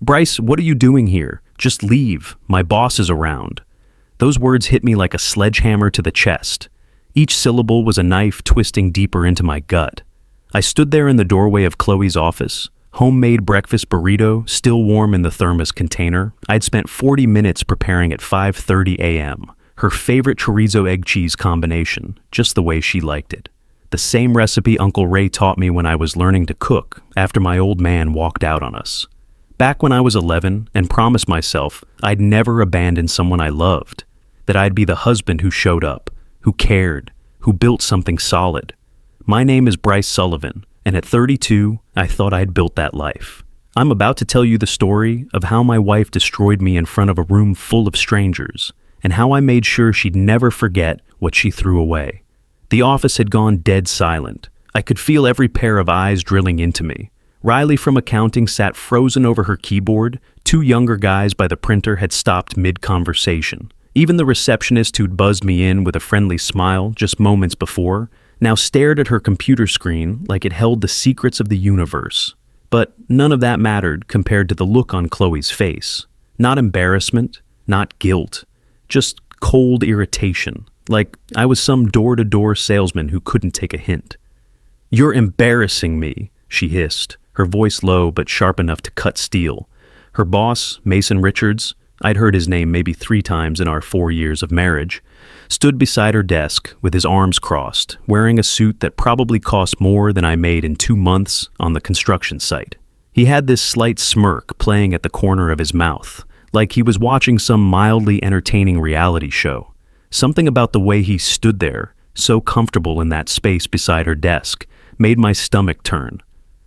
"Bryce, what are you doing here? Just leave. My boss is around." Those words hit me like a sledgehammer to the chest. Each syllable was a knife twisting deeper into my gut. I stood there in the doorway of Chloe's office, homemade breakfast burrito still warm in the thermos container. I'd spent 40 minutes preparing at 5:30 a.m. Her favorite chorizo egg cheese combination, just the way she liked it. The same recipe Uncle Ray taught me when I was learning to cook after my old man walked out on us. Back when I was 11 and promised myself I'd never abandon someone I loved, that I'd be the husband who showed up, who cared, who built something solid. My name is Bryce Sullivan, and at 32, I thought I'd built that life. I'm about to tell you the story of how my wife destroyed me in front of a room full of strangers, and how I made sure she'd never forget what she threw away. The office had gone dead silent. I could feel every pair of eyes drilling into me. Riley from accounting sat frozen over her keyboard. Two younger guys by the printer had stopped mid-conversation. Even the receptionist who'd buzzed me in with a friendly smile just moments before now stared at her computer screen like it held the secrets of the universe. But none of that mattered compared to the look on Chloe's face. Not embarrassment, not guilt, just cold irritation, like I was some door-to-door salesman who couldn't take a hint. "You're embarrassing me," she hissed, her voice low but sharp enough to cut steel. Her boss, Mason Richards, I'd heard his name maybe 3 times in our 4 years of marriage, stood beside her desk with his arms crossed, wearing a suit that probably cost more than I made in 2 months on the construction site. He had this slight smirk playing at the corner of his mouth, like he was watching some mildly entertaining reality show. Something about the way he stood there, so comfortable in that space beside her desk, made my stomach turn.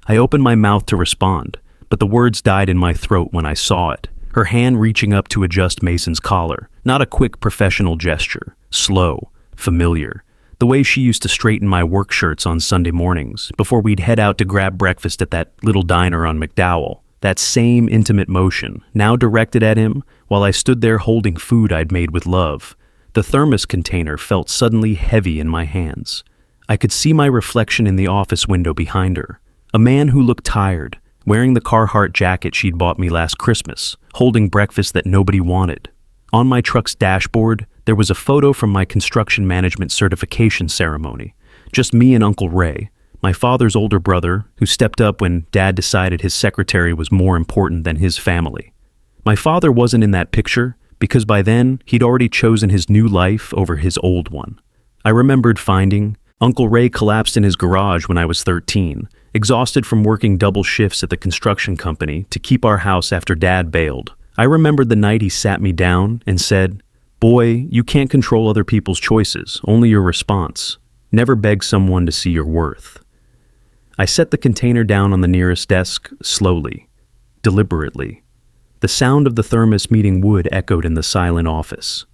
I opened my mouth to respond, but the words died in my throat when I saw it. Her hand reaching up to adjust Mason's collar, not a quick professional gesture, slow, familiar, the way she used to straighten my work shirts on Sunday mornings before we'd head out to grab breakfast at that little diner on McDowell. That same intimate motion, now directed at him while I stood there holding food I'd made with love. The thermos container felt suddenly heavy in my hands. I could see my reflection in the office window behind her, a man who looked tired, wearing the Carhartt jacket she'd bought me last Christmas, holding breakfast that nobody wanted. On my truck's dashboard, there was a photo from my construction management certification ceremony. Just me and Uncle Ray, my father's older brother, who stepped up when Dad decided his secretary was more important than his family. My father wasn't in that picture because by then he'd already chosen his new life over his old one. I remembered finding Uncle Ray collapsed in his garage when I was 13, exhausted from working double shifts at the construction company to keep our house after Dad bailed. I remembered the night he sat me down and said, "Boy, you can't control other people's choices, only your response. Never beg someone to see your worth." I set the container down on the nearest desk, slowly, deliberately. The sound of the thermos meeting wood echoed in the silent office.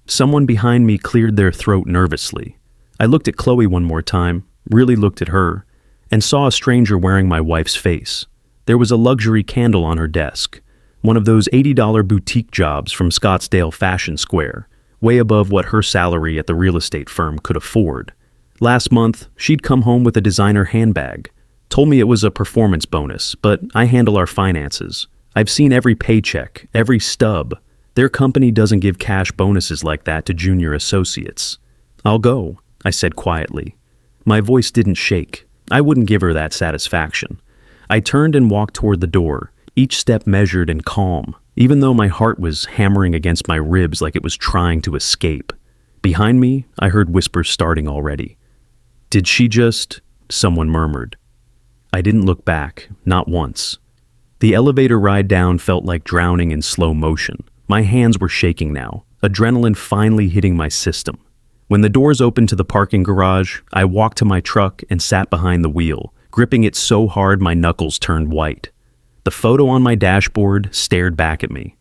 Someone behind me cleared their throat nervously. I looked at Chloe one more time, really looked at her, and saw a stranger wearing my wife's face. There was a luxury candle on her desk, one of those $80 boutique jobs from Scottsdale Fashion Square, way above what her salary at the real estate firm could afford. Last month, she'd come home with a designer handbag, told me it was a performance bonus, but I handle our finances. I've seen every paycheck, every stub. Their company doesn't give cash bonuses like that to junior associates. "I'll go," I said quietly. My voice didn't shake. I wouldn't give her that satisfaction. I turned and walked toward the door, each step measured and calm, even though my heart was hammering against my ribs like it was trying to escape. Behind me, I heard whispers starting already. "Did she just?" someone murmured. I didn't look back, not once. The elevator ride down felt like drowning in slow motion. My hands were shaking now, adrenaline finally hitting my system. When the doors opened to the parking garage, I walked to my truck and sat behind the wheel, gripping it so hard my knuckles turned white. The photo on my dashboard stared back at me.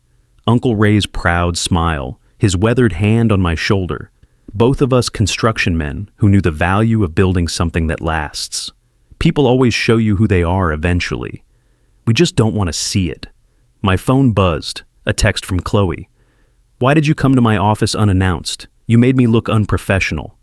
Uncle Ray's proud smile, his weathered hand on my shoulder. Both of us construction men who knew the value of building something that lasts. People always show you who they are eventually. We just don't want to see it. My phone buzzed, a text from Chloe. "Why did you come to my office unannounced? You made me look unprofessional."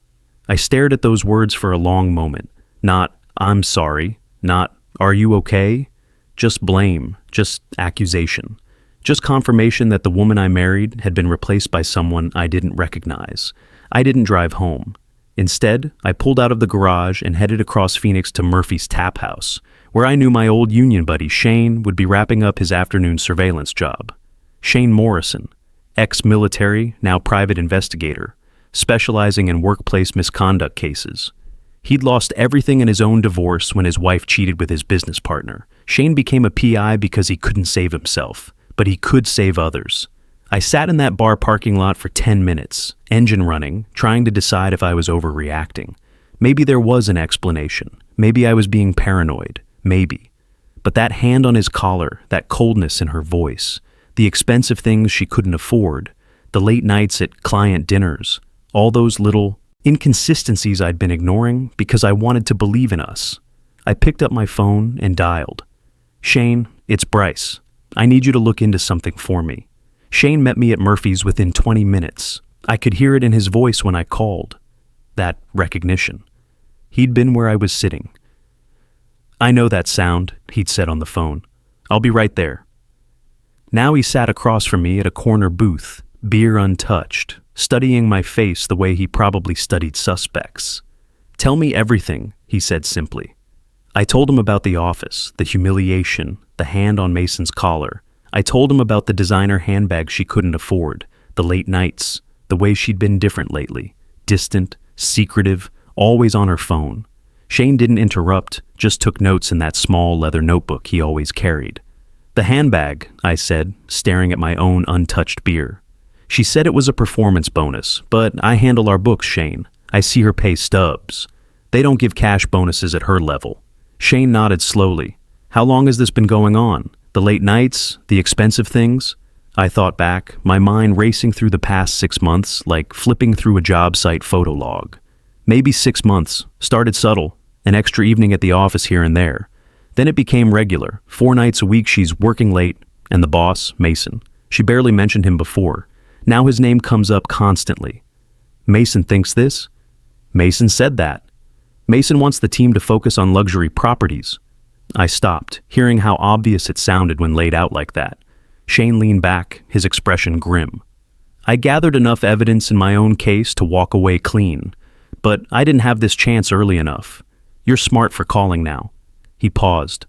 I stared at those words for a long moment. Not, "I'm sorry," not, "Are you okay?" just blame, just accusation. Just confirmation that the woman I married had been replaced by someone I didn't recognize. I didn't drive home. Instead, I pulled out of the garage and headed across Phoenix to Murphy's Tap House, where I knew my old union buddy Shane would be wrapping up his afternoon surveillance job. Shane Morrison, ex-military, now private investigator, specializing in workplace misconduct cases. He'd lost everything in his own divorce when his wife cheated with his business partner. Shane became a PI because he couldn't save himself, but he could save others. I sat in that bar parking lot for 10 minutes, engine running, trying to decide if I was overreacting. Maybe there was an explanation. Maybe I was being paranoid. Maybe. But that hand on his collar, that coldness in her voice, the expensive things she couldn't afford, the late nights at client dinners, all those little inconsistencies I'd been ignoring because I wanted to believe in us. I picked up my phone and dialed. Shane, it's Bryce. I need you to look into something for me. Shane met me at Murphy's within 20 minutes. I could hear it in his voice when I called. That recognition. He'd been where I was sitting. I know that sound, he'd said on the phone. I'll be right there. Now he sat across from me at a corner booth, beer untouched, studying my face the way he probably studied suspects. Tell me everything, he said simply. I told him about the office, the humiliation, the hand on Mason's collar. I told him about the designer handbag she couldn't afford, the late nights, the way she'd been different lately, distant, secretive, always on her phone. Shane didn't interrupt, just took notes in that small leather notebook he always carried. The handbag, I said, staring at my own untouched beer. She said it was a performance bonus, but I handle our books, Shane. I see her pay stubs. They don't give cash bonuses at her level. Shane nodded slowly. How long has this been going on? The late nights? The expensive things? I thought back, my mind racing through the past 6 months like flipping through a job site photo log. Maybe 6 months. Started subtle. An extra evening at the office here and there. Then it became regular. 4 nights a week she's working late. And the boss, Mason. She barely mentioned him before. Now his name comes up constantly. Mason thinks this? Mason said that. Mason wants the team to focus on luxury properties. I stopped, hearing how obvious it sounded when laid out like that. Shane leaned back, his expression grim. I gathered enough evidence in my own case to walk away clean, but I didn't have this chance early enough. You're smart for calling now. He paused.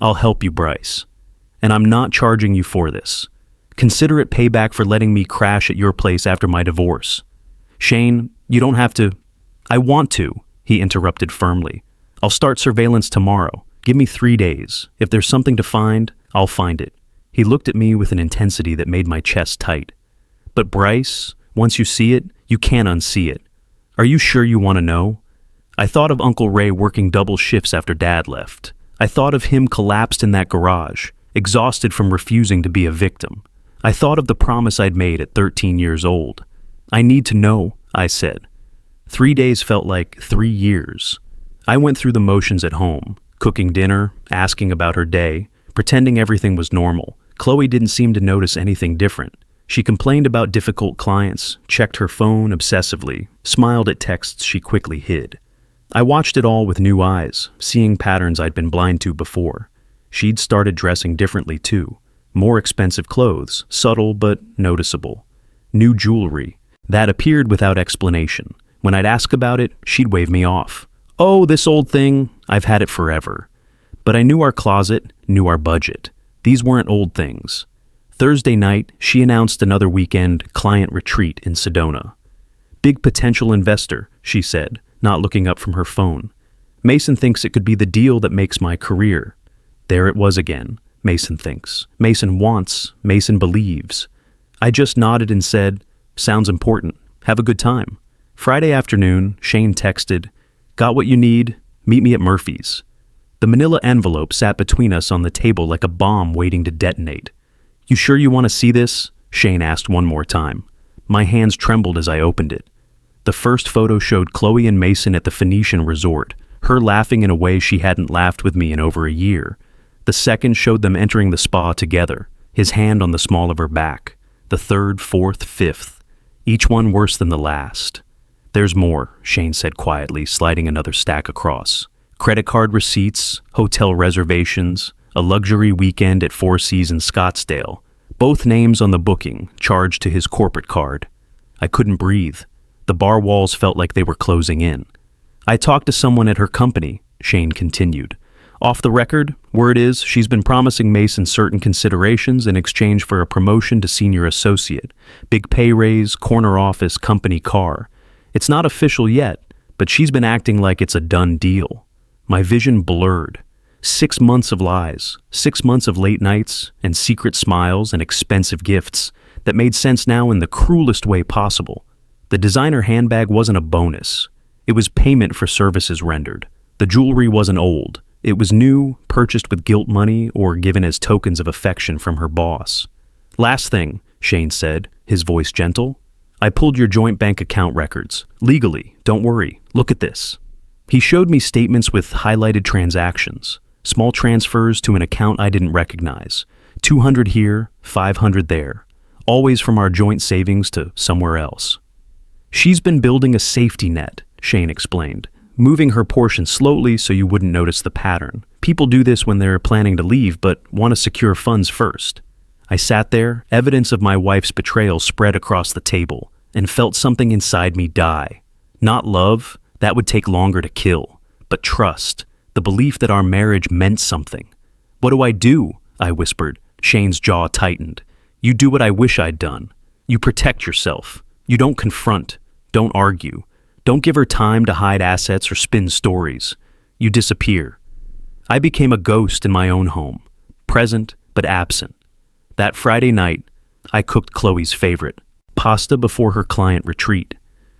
I'll help you, Bryce. And I'm not charging you for this. Consider it payback for letting me crash at your place after my divorce. Shane, you don't have to. I want to, he interrupted firmly. I'll start surveillance tomorrow. Give me 3 days. If there's something to find, I'll find it. He looked at me with an intensity that made my chest tight. But Bryce, once you see it, you can't unsee it. Are you sure you want to know? I thought of Uncle Ray working double shifts after Dad left. I thought of him collapsed in that garage, exhausted from refusing to be a victim. I thought of the promise I'd made at 13 years old. I need to know, I said. 3 days felt like 3 years. I went through the motions at home, cooking dinner, asking about her day, pretending everything was normal. Chloe didn't seem to notice anything different. She complained about difficult clients, checked her phone obsessively, smiled at texts she quickly hid. I watched it all with new eyes, seeing patterns I'd been blind to before. She'd started dressing differently too. More expensive clothes, subtle but noticeable. New jewelry. That appeared without explanation. When I'd ask about it, she'd wave me off. Oh, this old thing, I've had it forever. But I knew our closet, knew our budget. These weren't old things. Thursday night, she announced another weekend client retreat in Sedona. Big potential investor, she said, not looking up from her phone. Mason thinks it could be the deal that makes my career. There it was again. Mason thinks. Mason wants. Mason believes. I just nodded and said, sounds important. Have a good time. Friday afternoon, Shane texted, got what you need, meet me at Murphy's. The manila envelope sat between us on the table like a bomb waiting to detonate. You sure you want to see this? Shane asked one more time. My hands trembled as I opened it. The first photo showed Chloe and Mason at the Phoenician resort, her laughing in a way she hadn't laughed with me in over a year. The second showed them entering the spa together, his hand on the small of her back. The third, fourth, fifth, each one worse than the last. There's more, Shane said quietly, sliding another stack across. Credit card receipts, hotel reservations, a luxury weekend at Four Seasons Scottsdale. Both names on the booking, charged to his corporate card. I couldn't breathe. The bar walls felt like they were closing in. I talked to someone at her company, Shane continued. Off the record, word is she's been promising Mason certain considerations in exchange for a promotion to senior associate, big pay raise, corner office, company car. It's not official yet, but she's been acting like it's a done deal. My vision blurred. 6 months of lies, 6 months of late nights and secret smiles and expensive gifts that made sense now in the cruelest way possible. The designer handbag wasn't a bonus. It was payment for services rendered. The jewelry wasn't old. It was new, purchased with guilt money or given as tokens of affection from her boss. Last thing, Shane said, his voice gentle. I pulled your joint bank account records. Legally, don't worry. Look at this. He showed me statements with highlighted transactions. Small transfers to an account I didn't recognize. 200 here, 500 there. Always from our joint savings to somewhere else. She's been building a safety net, Shane explained, moving her portion slowly so you wouldn't notice the pattern. People do this when they're planning to leave but want to secure funds first. I sat there, evidence of my wife's betrayal spread across the table, and felt something inside me die. Not love, that would take longer to kill, but trust. The belief that our marriage meant something. What do? I whispered. Shane's jaw tightened. You do what I wish I'd done. You protect yourself. You don't confront. Don't argue. Don't give her time to hide assets or spin stories. You disappear. I became a ghost in my own home, present but absent. That Friday night, I cooked Chloe's favorite, pasta before her client retreat.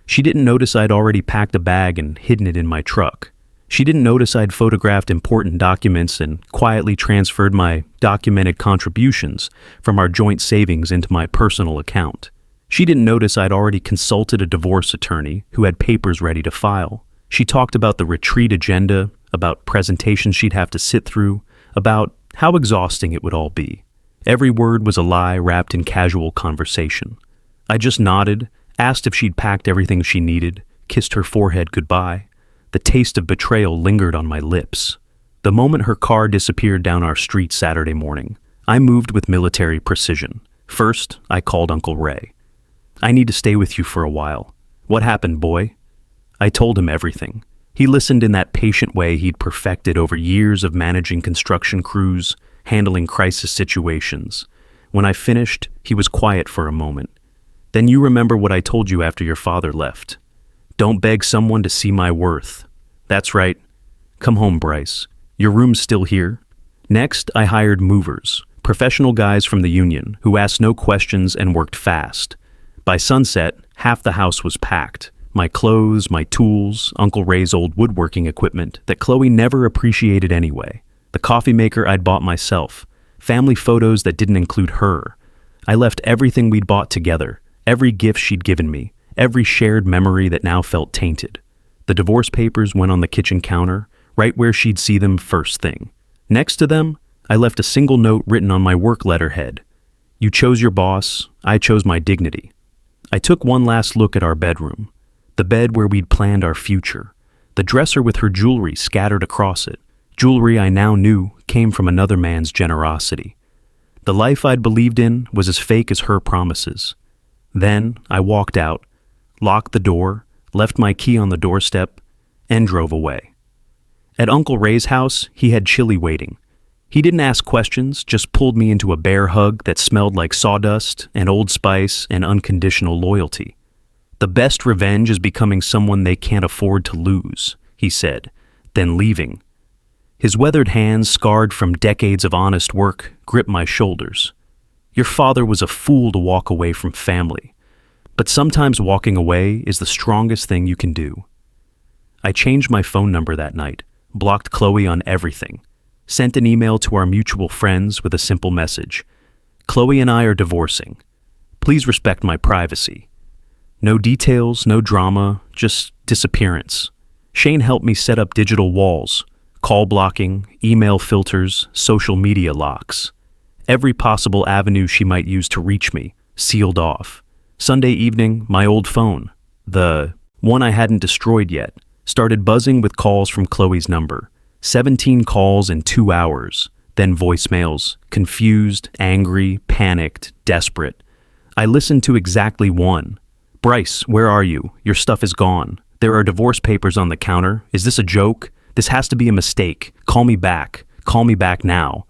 She didn't notice I'd already packed a bag and hidden it in my truck. She didn't notice I'd photographed important documents and quietly transferred my documented contributions from our joint savings into my personal account. She didn't notice I'd already consulted a divorce attorney who had papers ready to file. She talked about the retreat agenda, about presentations she'd have to sit through, about how exhausting it would all be. Every word was a lie wrapped in casual conversation. I just nodded, asked if she'd packed everything she needed, kissed her forehead goodbye. The taste of betrayal lingered on my lips. The moment her car disappeared down our street Saturday morning, I moved with military precision. First, I called Uncle Ray. I need to stay with you for a while. What happened, boy? I told him everything. He listened in that patient way he'd perfected over years of managing construction crews, handling crisis situations. When I finished, he was quiet for a moment. Then you remember what I told you after your father left. Don't beg someone to see my worth. That's right. Come home, Bryce. Your room's still here. Next, I hired movers, professional guys from the union who asked no questions and worked fast. By sunset, half the house was packed. My clothes, my tools, Uncle Ray's old woodworking equipment that Chloe never appreciated anyway. The coffee maker I'd bought myself. Family photos that didn't include her. I left everything we'd bought together, every gift she'd given me, every shared memory that now felt tainted. The divorce papers went on the kitchen counter, right where she'd see them first thing. Next to them, I left a single note written on my work letterhead. You chose your boss, I chose my dignity. I took one last look at our bedroom, the bed where we'd planned our future, the dresser with her jewelry scattered across it, jewelry I now knew came from another man's generosity. The life I'd believed in was as fake as her promises. Then I walked out, locked the door, left my key on the doorstep, and drove away. At Uncle Ray's house, he had chili waiting. He didn't ask questions, just pulled me into a bear hug that smelled like sawdust and Old Spice and unconditional loyalty. The best revenge is becoming someone they can't afford to lose, he said, then leaving. His weathered hands, scarred from decades of honest work, gripped my shoulders. Your father was a fool to walk away from family. But sometimes walking away is the strongest thing you can do. I changed my phone number that night, blocked Chloe on everything, sent an email to our mutual friends with a simple message. Chloe and I are divorcing. Please respect my privacy. No details, no drama, just disappearance. Shane helped me set up digital walls, call blocking, email filters, social media locks. Every possible avenue she might use to reach me, sealed off. Sunday evening, my old phone, the one I hadn't destroyed yet, started buzzing with calls from Chloe's number. 17 calls in 2 hours. then voicemails, confused, angry, panicked, desperate. I listened to exactly one. "Bryce, where are you? Your stuff is gone. There are divorce papers on the counter. Is this a joke? This has to be a mistake. Call me back. Call me back now."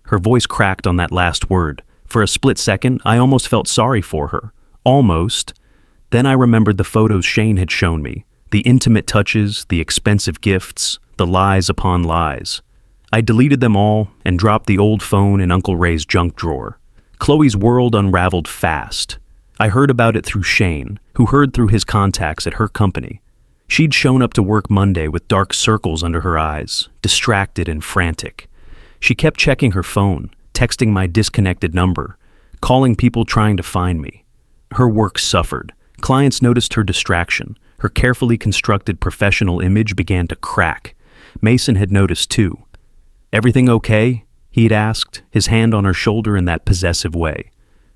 Her voice cracked on that last word. For a split second, I almost felt sorry for her. Almost. Then I remembered the photos Shane had shown me. The intimate touches, the expensive gifts, the lies upon lies. I deleted them all and dropped the old phone in Uncle Ray's junk drawer. Chloe's world unraveled fast. I heard about it through Shane, who heard through his contacts at her company. She'd shown up to work Monday with dark circles under her eyes, distracted and frantic. She kept checking her phone, texting my disconnected number, calling people trying to find me. Her work suffered. Clients noticed her distraction. Her carefully constructed professional image began to crack. Mason had noticed too. "Everything okay?" he'd asked, his hand on her shoulder in that possessive way.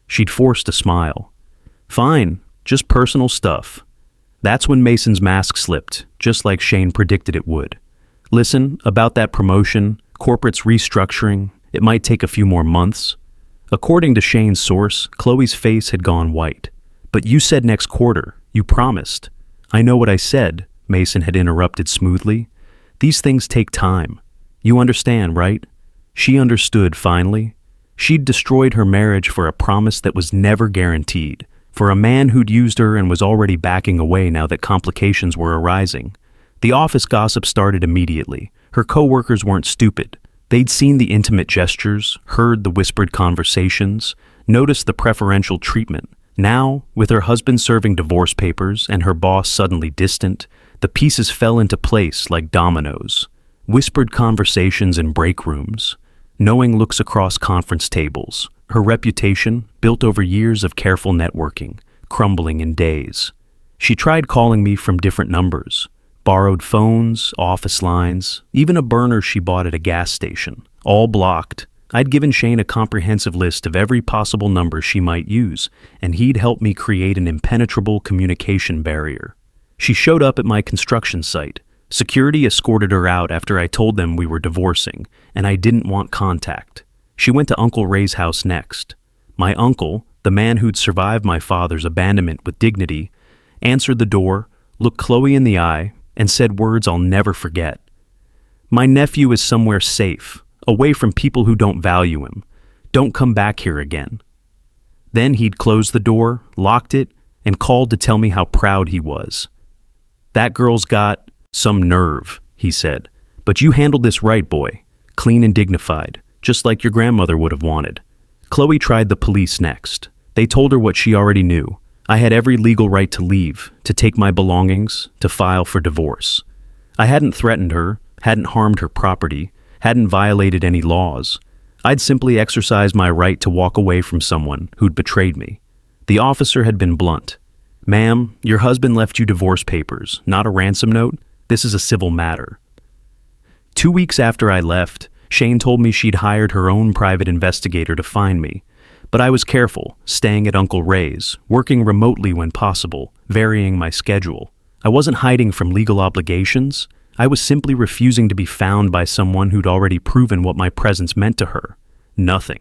She'd forced a smile. "Fine, just personal stuff." That's when Mason's mask slipped, just like Shane predicted it would. "Listen, about that promotion, corporate's restructuring, it might take a few more months." According to Shane's source, Chloe's face had gone white. "But you said next quarter. You promised." "I know what I said," Mason had interrupted smoothly. "These things take time. You understand, right?" She understood finally. She'd destroyed her marriage for a promise that was never guaranteed, for a man who'd used her and was already backing away now that complications were arising. The office gossip started immediately. Her co-workers weren't stupid. They'd seen the intimate gestures, heard the whispered conversations, noticed the preferential treatment. Now, with her husband serving divorce papers and her boss suddenly distant, the pieces fell into place like dominoes. Whispered conversations in break rooms, knowing looks across conference tables, her reputation, built over years of careful networking, crumbling in days. She tried calling me from different numbers, borrowed phones, office lines, even a burner she bought at a gas station, all blocked. I'd given Shane a comprehensive list of every possible number she might use, and he'd helped me create an impenetrable communication barrier. She showed up at my construction site. Security escorted her out after I told them we were divorcing, and I didn't want contact. She went to Uncle Ray's house next. My uncle, the man who'd survived my father's abandonment with dignity, answered the door, looked Chloe in the eye, and said words I'll never forget. "My nephew is somewhere safe, away from people who don't value him. Don't come back here again." Then he'd closed the door, locked it, and called to tell me how proud he was. "That girl's got some nerve," he said. "But you handled this right, boy. Clean and dignified, just like your grandmother would have wanted." Chloe tried the police next. They told her what she already knew. I had every legal right to leave, to take my belongings, to file for divorce. I hadn't threatened her, hadn't harmed her property, hadn't violated any laws. I'd simply exercised my right to walk away from someone who'd betrayed me. The officer had been blunt. "Ma'am, your husband left you divorce papers, not a ransom note. This is a civil matter." 2 weeks after I left, Shane told me she'd hired her own private investigator to find me. But I was careful, staying at Uncle Ray's, working remotely when possible, varying my schedule. I wasn't hiding from legal obligations. I was simply refusing to be found by someone who'd already proven what my presence meant to her. Nothing.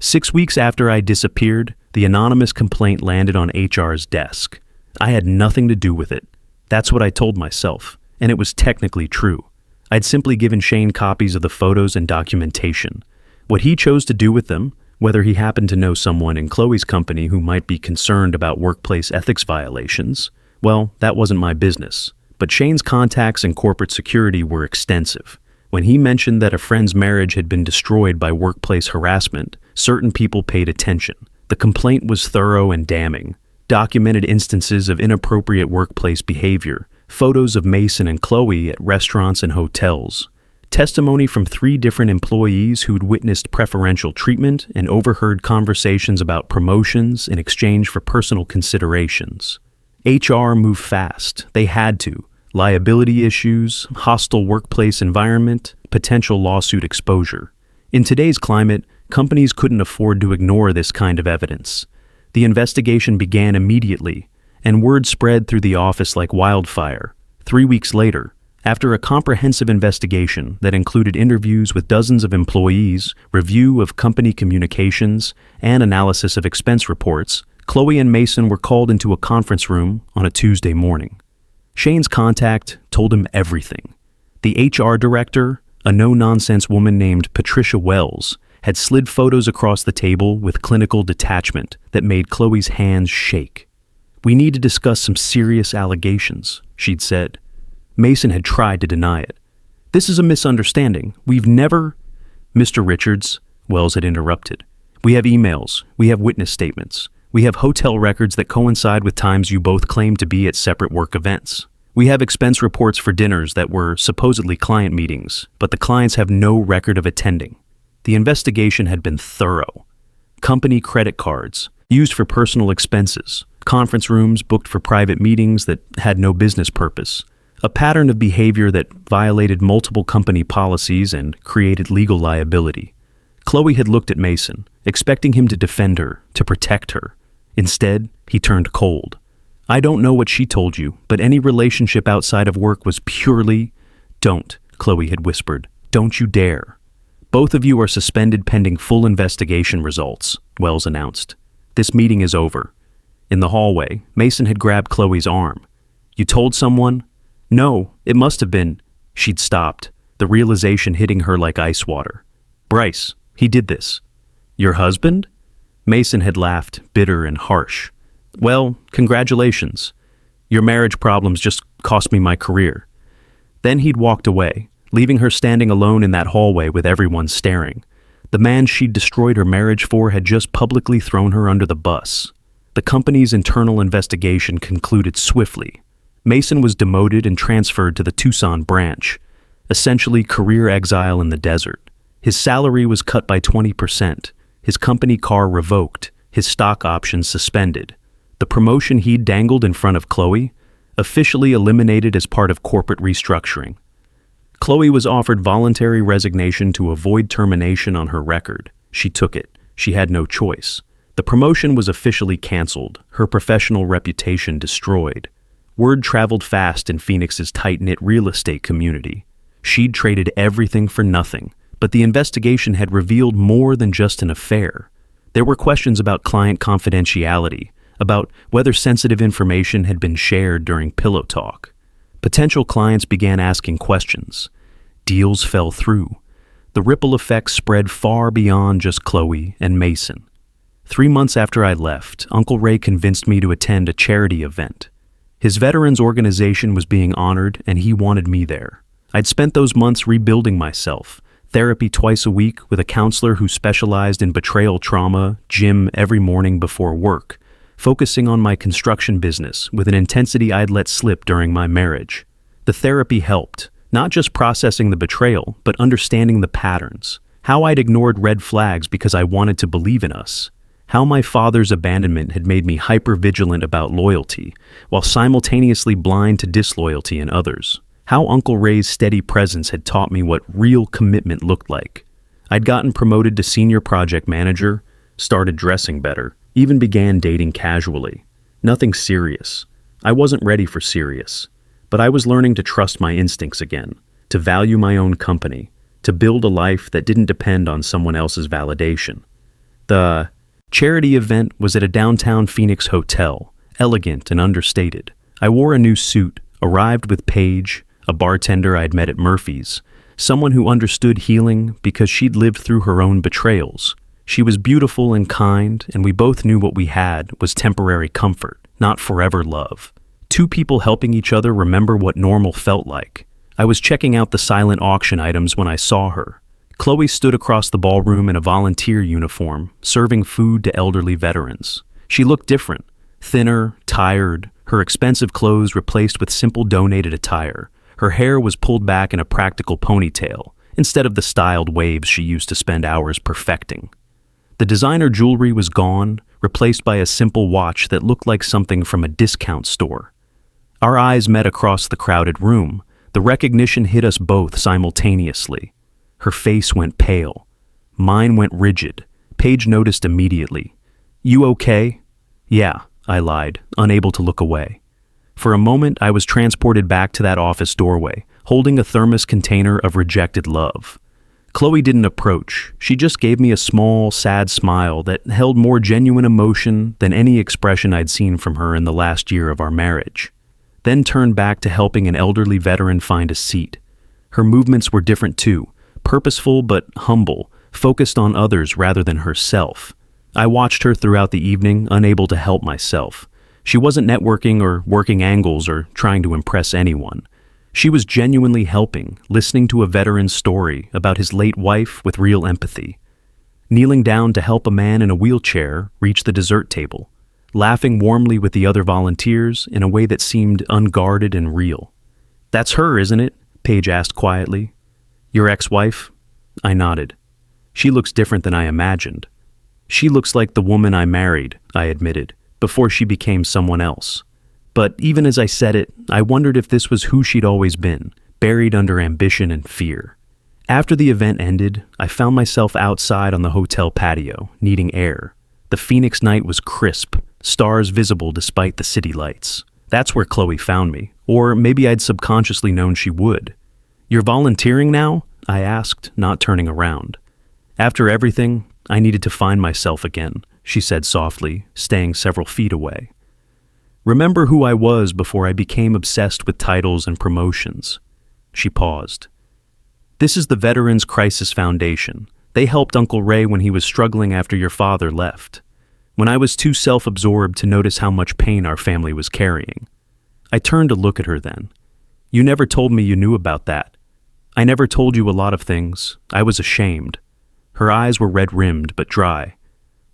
6 weeks after I disappeared, the anonymous complaint landed on HR's desk. I had nothing to do with it. That's what I told myself, and it was technically true. I'd simply given Shane copies of the photos and documentation. What he chose to do with them, whether he happened to know someone in Chloe's company who might be concerned about workplace ethics violations, well, that wasn't my business. But Shane's contacts in corporate security were extensive. When he mentioned that a friend's marriage had been destroyed by workplace harassment, certain people paid attention. The complaint was thorough and damning. Documented instances of inappropriate workplace behavior, photos of Mason and Chloe at restaurants and hotels, testimony from 3 different employees who'd witnessed preferential treatment and overheard conversations about promotions in exchange for personal considerations. HR moved fast. They had to. Liability issues, hostile workplace environment, potential lawsuit exposure. In today's climate, companies couldn't afford to ignore this kind of evidence. The investigation began immediately, and word spread through the office like wildfire. 3 weeks later, After a comprehensive investigation that included interviews with dozens of employees, review of company communications, and analysis of expense reports, Chloe and Mason were called into a conference room on a Tuesday morning. Shane's contact told him everything. The HR director, a no-nonsense woman named Patricia Wells, had slid photos across the table with clinical detachment that made Chloe's hands shake. "We need to discuss some serious allegations," she'd said. Mason had tried to deny it. "This is a misunderstanding. We've never—" "Mr. Richards," Wells had interrupted. "We have emails. We have witness statements. We have hotel records that coincide with times you both claimed to be at separate work events. We have expense reports for dinners that were supposedly client meetings, but the clients have no record of attending. The investigation had been thorough. Company credit cards, used for personal expenses, conference rooms booked for private meetings that had no business purpose, a pattern of behavior that violated multiple company policies and created legal liability." Chloe had looked at Mason, expecting him to defend her, to protect her. Instead, he turned cold. "I don't know what she told you, but any relationship outside of work was purely—" "Don't," Chloe had whispered. "Don't you dare." "Both of you are suspended pending full investigation results," Wells announced. "This meeting is over." In the hallway, Mason had grabbed Chloe's arm. "You told someone?" "No, it must have been—" She'd stopped, the realization hitting her like ice water. "Bryce, he did this." "Your husband?" Mason had laughed, bitter and harsh. "Well, congratulations. Your marriage problems just cost me my career." Then he'd walked away, leaving her standing alone in that hallway with everyone staring. The man she'd destroyed her marriage for had just publicly thrown her under the bus. The company's internal investigation concluded swiftly. Mason was demoted and transferred to the Tucson branch, essentially career exile in the desert. His salary was cut by 20%, his company car revoked, his stock options suspended. The promotion he'd dangled in front of Chloe, officially eliminated as part of corporate restructuring. Chloe was offered voluntary resignation to avoid termination on her record. She took it. She had no choice. The promotion was officially canceled, her professional reputation destroyed. Word traveled fast in Phoenix's tight-knit real estate community. She'd traded everything for nothing, but the investigation had revealed more than just an affair. There were questions about client confidentiality, about whether sensitive information had been shared during pillow talk. Potential clients began asking questions. Deals fell through. The ripple effects spread far beyond just Chloe and Mason. 3 months after I left, Uncle Ray convinced me to attend a charity event. His veterans organization was being honored, and he wanted me there. I'd spent those months rebuilding myself, therapy twice a week with a counselor who specialized in betrayal trauma, gym every morning before work, focusing on my construction business with an intensity I'd let slip during my marriage. The therapy helped, not just processing the betrayal, but understanding the patterns, how I'd ignored red flags because I wanted to believe in us, how my father's abandonment had made me hyper-vigilant about loyalty, while simultaneously blind to disloyalty in others, how Uncle Ray's steady presence had taught me what real commitment looked like. I'd gotten promoted to senior project manager, started dressing better, even began dating casually. Nothing serious. I wasn't ready for serious, but I was learning to trust my instincts again, to value my own company, to build a life that didn't depend on someone else's validation. The charity event was at a downtown Phoenix hotel, elegant and understated. I wore a new suit, arrived with Paige, a bartender I'd met at Murphy's, someone who understood healing because she'd lived through her own betrayals. She was beautiful and kind, and we both knew what we had was temporary comfort, not forever love. 2 people helping each other remember what normal felt like. I was checking out the silent auction items when I saw her. Chloe stood across the ballroom in a volunteer uniform, serving food to elderly veterans. She looked different, thinner, tired, her expensive clothes replaced with simple donated attire. Her hair was pulled back in a practical ponytail, instead of the styled waves she used to spend hours perfecting. The designer jewelry was gone, replaced by a simple watch that looked like something from a discount store. Our eyes met across the crowded room. The recognition hit us both simultaneously. Her face went pale. Mine went rigid. Paige noticed immediately. "You okay?" "Yeah," I lied, unable to look away. For a moment, I was transported back to that office doorway, holding a thermos container of rejected love. Chloe didn't approach. She just gave me a small, sad smile that held more genuine emotion than any expression I'd seen from her in the last year of our marriage. Then turned back to helping an elderly veteran find a seat. Her movements were different too, purposeful but humble, focused on others rather than herself. I watched her throughout the evening, unable to help myself. She wasn't networking or working angles or trying to impress anyone. She was genuinely helping, listening to a veteran's story about his late wife with real empathy. Kneeling down to help a man in a wheelchair reach the dessert table. Laughing warmly with the other volunteers in a way that seemed unguarded and real. "That's her, isn't it?" Paige asked quietly. "Your ex-wife?" I nodded. "She looks different than I imagined." "She looks like the woman I married," I admitted, before she became someone else. But even as I said it, I wondered if this was who she'd always been, buried under ambition and fear. After the event ended, I found myself outside on the hotel patio, needing air. The Phoenix night was crisp, stars visible despite the city lights. That's where Chloe found me, or maybe I'd subconsciously known she would. "You're volunteering now?" I asked, not turning around. "After everything, I needed to find myself again," she said softly, staying several feet away. "Remember who I was before I became obsessed with titles and promotions." She paused. "This is the Veterans Crisis Foundation. They helped Uncle Ray when he was struggling after your father left. When I was too self-absorbed to notice how much pain our family was carrying." I turned to look at her then. "You never told me you knew about that." "I never told you a lot of things. I was ashamed." Her eyes were red-rimmed but dry.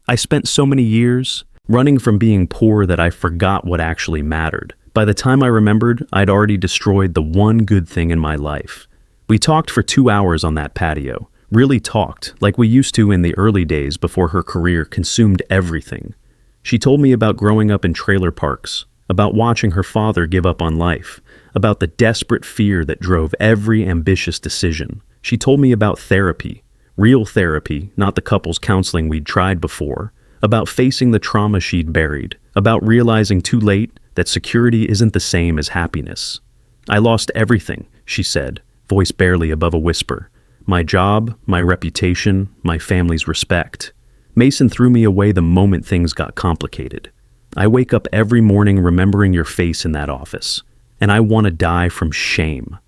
"I spent so many years running from being poor that I forgot what actually mattered. By the time I remembered, I'd already destroyed the one good thing in my life." We talked for 2 hours on that patio. Really talked, like we used to in the early days before her career consumed everything. She told me about growing up in trailer parks, about watching her father give up on life, about the desperate fear that drove every ambitious decision. She told me about therapy, real therapy, not the couples counseling we'd tried before, about facing the trauma she'd buried, about realizing too late that security isn't the same as happiness. "I lost everything," she said, voice barely above a whisper. "My job, my reputation, my family's respect. Mason threw me away the moment things got complicated. I wake up every morning remembering your face in that office, and I want to die from shame."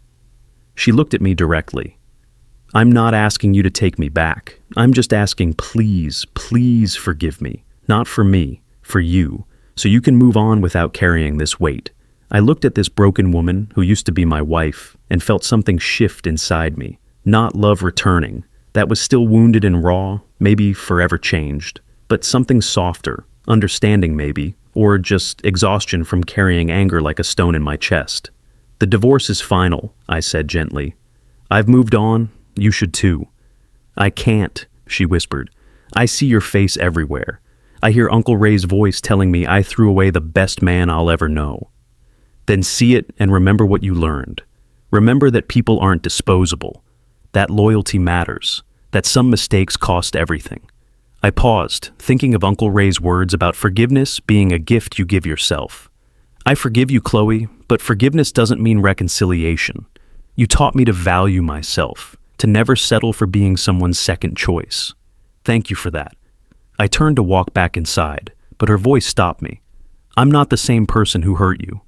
She looked at me directly. "I'm not asking you to take me back. I'm just asking, please, please forgive me. Not for me, for you, so you can move on without carrying this weight." I looked at this broken woman who used to be my wife and felt something shift inside me. Not love returning, that was still wounded and raw, maybe forever changed, but something softer, understanding maybe, or just exhaustion from carrying anger like a stone in my chest. "The divorce is final," I said gently. "I've moved on, you should too." "I can't," she whispered. "I see your face everywhere. I hear Uncle Ray's voice telling me I threw away the best man I'll ever know." "Then see it and remember what you learned. Remember that people aren't disposable. That loyalty matters, that some mistakes cost everything." I paused, thinking of Uncle Ray's words about forgiveness being a gift you give yourself. "I forgive you, Chloe, but forgiveness doesn't mean reconciliation. You taught me to value myself, to never settle for being someone's second choice. Thank you for that." I turned to walk back inside, but her voice stopped me. "I'm not the same person who hurt you."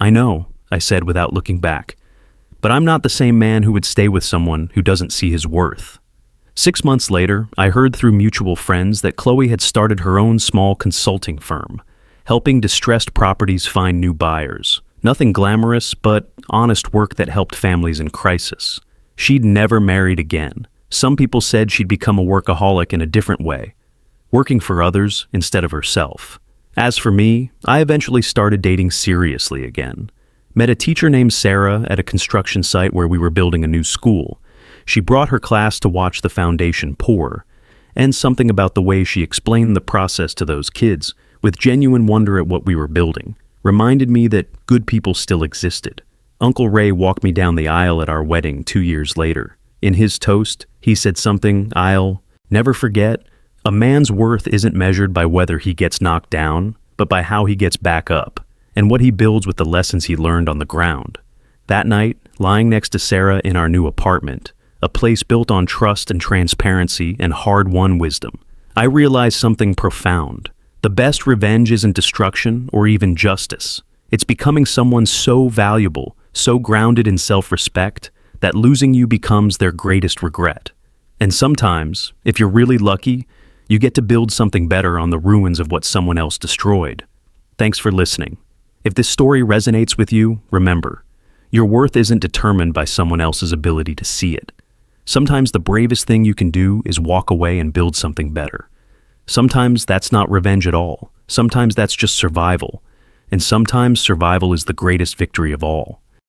"I know," I said without looking back. "But I'm not the same man who would stay with someone who doesn't see his worth." 6 months later, I heard through mutual friends that Chloe had started her own small consulting firm, helping distressed properties find new buyers. Nothing glamorous, but honest work that helped families in crisis. She'd never married again. Some people said she'd become a workaholic in a different way, working for others instead of herself. As for me, I eventually started dating seriously again. Met a teacher named Sarah at a construction site where we were building a new school. She brought her class to watch the foundation pour, and something about the way she explained the process to those kids, with genuine wonder at what we were building, reminded me that good people still existed. Uncle Ray walked me down the aisle at our wedding 2 years later. In his toast, he said something I'll never forget. "A man's worth isn't measured by whether he gets knocked down, but by how he gets back up, and what he builds with the lessons he learned on the ground." That night, lying next to Sarah in our new apartment, a place built on trust and transparency and hard-won wisdom, I realized something profound. The best revenge isn't destruction or even justice. It's becoming someone so valuable, so grounded in self-respect, that losing you becomes their greatest regret. And sometimes, if you're really lucky, you get to build something better on the ruins of what someone else destroyed. Thanks for listening. If this story resonates with you, remember, your worth isn't determined by someone else's ability to see it. Sometimes the bravest thing you can do is walk away and build something better. Sometimes that's not revenge at all. Sometimes that's just survival. And sometimes survival is the greatest victory of all.